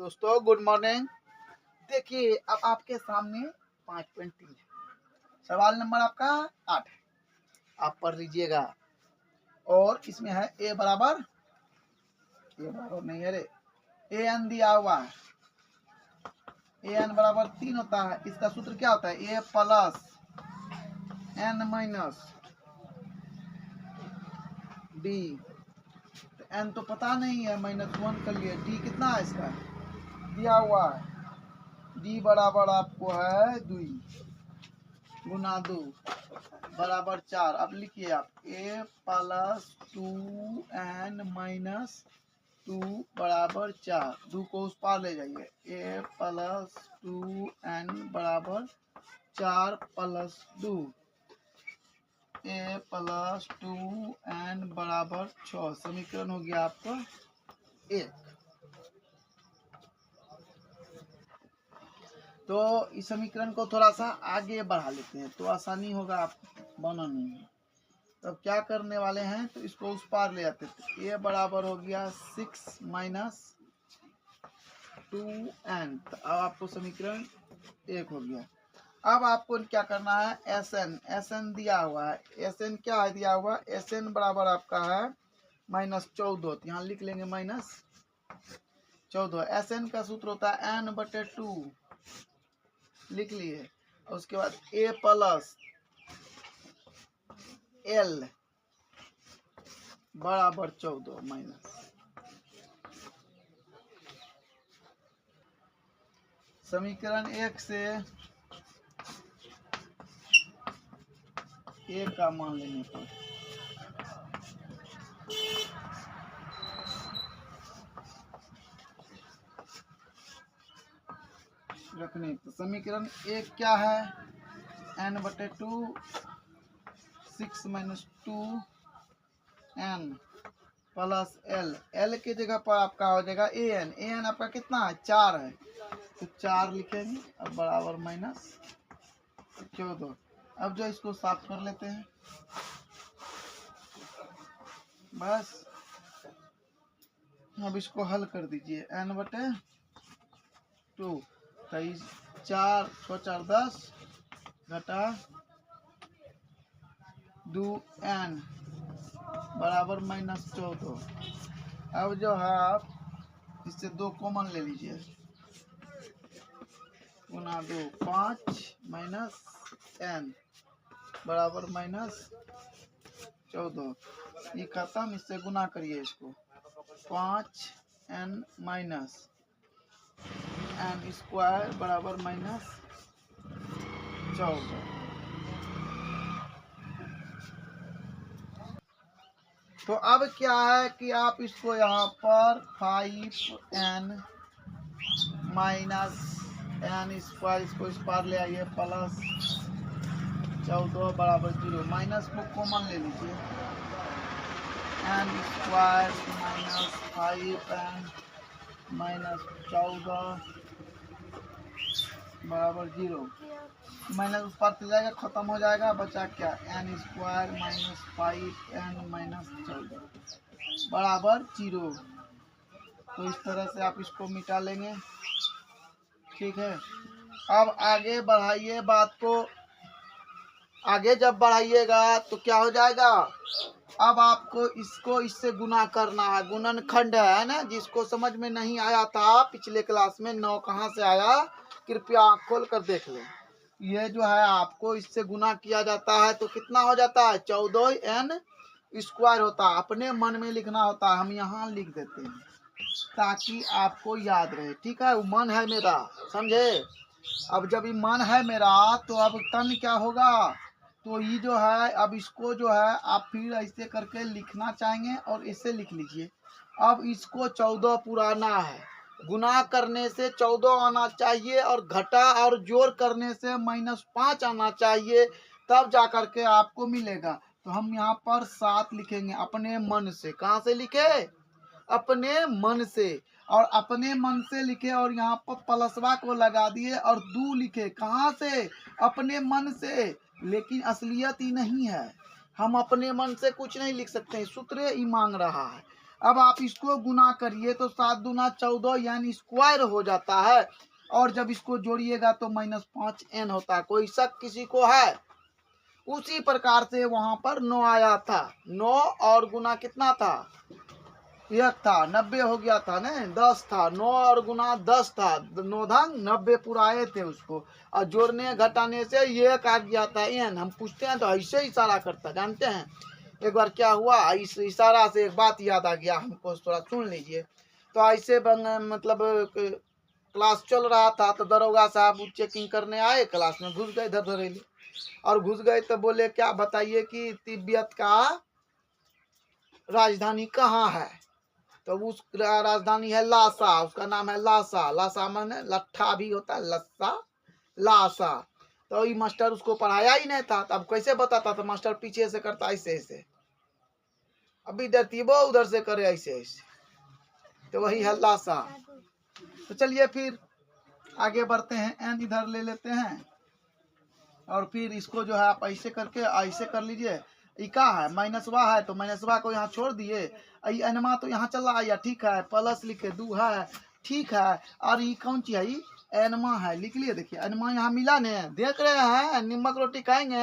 दोस्तों good morning. देखिए अब आपके सामने 5.3 है। सवाल नंबर आपका 8 है, आप पढ़ लीजिएगा। और इसमें है ए बराबर नहीं है रे, ए एन दिया हुआ है। ए एन बराबर 3 होता है। इसका सूत्र क्या होता है? ए प्लस एन माइनस डी। तो एन तो पता नहीं है, -1 कर लिए। डी कितना है इसका दिया हुआ है। डी बराबर आपको है 2 गुना 2 बराबर 4। अब लिखिए आप ए प्लस 2n माइनस 2 बराबर 4। 2 को उस पार ले जाइए। ए प्लस 2n बराबर 4 प्लस 2। ए प्लस 2n बराबर 6। समीकरण हो गया आपका 1। तो इस समीकरण को थोड़ा सा आगे बढ़ा लेते हैं तो आसानी होगा आप बनाने में। तो अब क्या करने वाले हैं, तो इसको उस पार ले आते थे। ए बराबर हो गया 6 माइनस 2n। तो अब आपको समीकरण 1 हो गया। अब आपको क्या करना है, एस एन दिया हुआ है। एस एन क्या है दिया हुआ? एस एन बराबर आपका है -14। यहाँ लिख लेंगे -14। एस एन का सूत्र होता है n/2, लिख लिए। उसके बाद ए प्लस एल बराबर 14 माइनस। समीकरण 1 से ए का मान लेने पर रखने, तो समीकरण 1 क्या है? n/2 6 minus 2n plus L. L के जगह पर आपका हो जाएगा ए एन। ए एन आपका कितना है? 4 है, तो 4 लिखेंगे। अब बराबर -14। अब जो इसको साफ कर लेते हैं बस। अब इसको हल कर दीजिए। n/2 तो 4 4 10 घटा 2n बराबर -14। अब जो है आप इससे 2 कॉमन ले लीजिए। गुना 2 5 माइनस n बराबर -14। ये खत्म, इससे गुना करिए इसको। 5n माइनस n स्क्वायर बराबर -14। तो अब क्या है कि आप इसको यहाँ पर 5n माइनस n स्क्वायर, इसको इस पार ले आइए, प्लस 14 बराबर 0। माइनस को कॉमन ले लीजिए। n square minus 5n minus 14 बराबर 0। माइनस उस पार चल जाएगा, खत्म हो जाएगा। बचा क्या? n square minus 5n minus 14 बराबर 0। तो इस तरह से आप इसको मिटा लेंगे। ठीक है। अब आगे बढ़ाइए बात को। आगे जब बढ़ाइएगा तो क्या हो जाएगा? अब आपको इसको इससे गुना करना है। गुणनखंड है ना, जिसको समझ में नहीं आया था पिछले क्लास में, 9 कहाँ से आया कृपया आँख खोल कर देख लें। ये जो है आपको इससे गुना किया जाता है तो कितना हो जाता है? 14n स्क्वायर होता है। अपने मन में लिखना होता है, हम यहाँ लिख देते हैं ताकि आपको याद रहे। ठीक है, वो मन है मेरा, समझे? अब जब ये मन है मेरा तो अब तन क्या होगा? तो ये जो है, अब इसको जो है आप फिर ऐसे करके लिखना चाहेंगे और इसे लिख लीजिए। अब इसको 14 पुराना है, गुना करने से 14 आना चाहिए और घटा और जोड़ करने से -5 आना चाहिए, तब जा करके आपको मिलेगा। तो हम यहाँ पर 7 लिखेंगे अपने मन से। कहाँ से लिखे? अपने मन से। और अपने मन से लिखे और यहाँ पर प्लसवा को लगा दिए और 2 लिखे। कहाँ से? अपने मन से। लेकिन असलियत ही नहीं है, हम अपने मन से कुछ नहीं लिख सकते। सूत्र ही मांग रहा है। अब आप इसको गुना करिए तो 7 दूना 14 यानी स्क्वायर हो जाता है, और जब इसको जोड़िएगा तो -5n होता है। कोई शक किसी को है? उसी प्रकार से वहां पर 9 आया था, 9 और गुना कितना था, 1 था, 90 हो गया था ना, 10 था, 9 और गुना 10 था, 9 धन 90 पूरा आए थे उसको, और जोड़ने घटाने से ये आ गया था n। हम पूछते हैं तो ऐसे इशारा करता, जानते हैं। एक बार क्या हुआ, इस इशारा से एक बात याद आ गया हमको, थोड़ा सुन लीजिए। तो ऐसे मतलब क्लास चल रहा था, तो दरोगा साहब चेकिंग करने आए, क्लास में घुस गए धरेली, और घुस गए तो बोले क्या बताइए कि तिब्बत का राजधानी कहाँ है। तो उस राजधानी है लासा, उसका नाम है लासा। लासा माने लट्ठा भी होता है, लस्सा लासा। तो ये मास्टर उसको पढ़ाया ही नहीं था, तब कैसे बताता, तो मास्टर पीछे से करता ऐसे ऐसे, अभी तरतीबो उधर से करे ऐसे ऐसे, तो वही है लासा। तो चलिए फिर आगे बढ़ते हैं, एन इधर ले लेते हैं, और फिर इसको जो है आप ऐसे करके ऐसे कर लीजिए। इका है माइनसवा है, तो माइनसवा को यहाँ छोड़ दिए, एनमा तो यहाँ चला आया, ठीक है, प्लस लिखे 2 है, ठीक है। और ये कौन चीज है, एनमा है, लिख लिए। देखिए एनमा यहाँ मिला ने, देख रहे हैं, निमक रोटी खाएंगे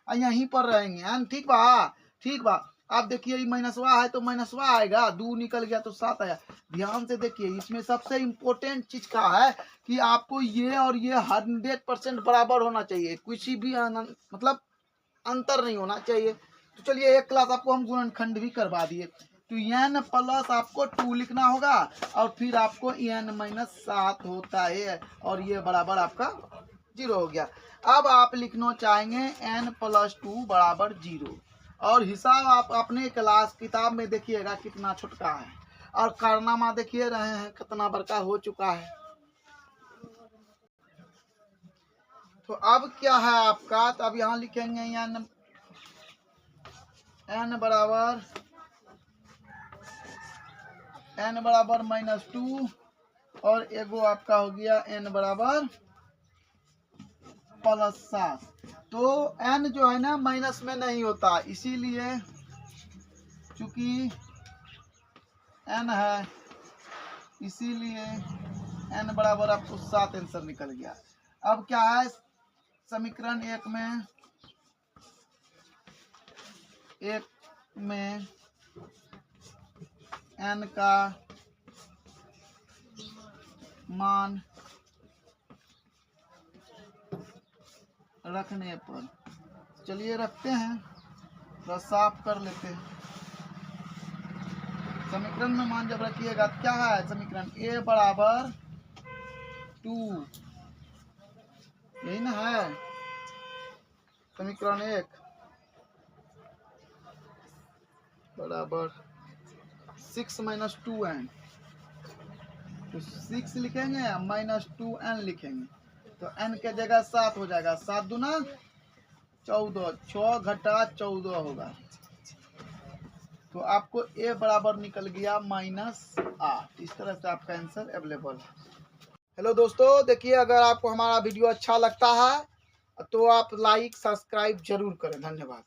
यहीं पर रहेंगे, ठीक बा, ठीक बा। आप देखिए ये माइनसवा है तो माइनसवा आएगा, 2 निकल गया तो 7 आया। ध्यान से देखिए, इसमें सबसे इम्पोर्टेंट चीज का है कि आपको ये और ये 100% बराबर होना चाहिए, किसी भी मतलब अंतर नहीं होना चाहिए। तो चलिए एक क्लास आपको हम गुणनखंड भी करवा दिए। तो n प्लस आपको 2 लिखना होगा, और फिर आपको n-7 होता है, और ये बराबर आपका 0 हो गया। अब आप लिखना चाहेंगे n + 2 = 0, और हिसाब आप अपने क्लास किताब में देखिएगा कितना छोटका है, और कारनामा देखिए रहे हैं कितना बड़का हो चुका है। तो अब क्या है आपका, तो अब यहाँ लिखेंगे n बराबर -2, और एगो आपका हो गया n बराबर +7। तो n जो है ना माइनस में नहीं होता, इसीलिए चूंकि n है इसीलिए n बराबर आपको 7 आंसर निकल गया। अब क्या है, समीकरण 1 में n का मान रखने पर, चलिए रखते हैं, थोड़ा साफ कर लेते हैं। समीकरण में मान जब रखिएगा क्या है, समीकरण a बराबर 2, यही ना है समीकरण 1 बराबर 6 - 2n, तो 6 लिखेंगे -2n लिखेंगे, तो n के जगह 7 हो जाएगा, 7 दूना 14, 6 घटा 14 होगा। तो आपको a बराबर निकल गया -8। इस तरह से आपका आंसर अवेलेबल है। हेलो दोस्तों, देखिए अगर आपको हमारा वीडियो अच्छा लगता है तो आप लाइक सब्सक्राइब जरूर करें। धन्यवाद।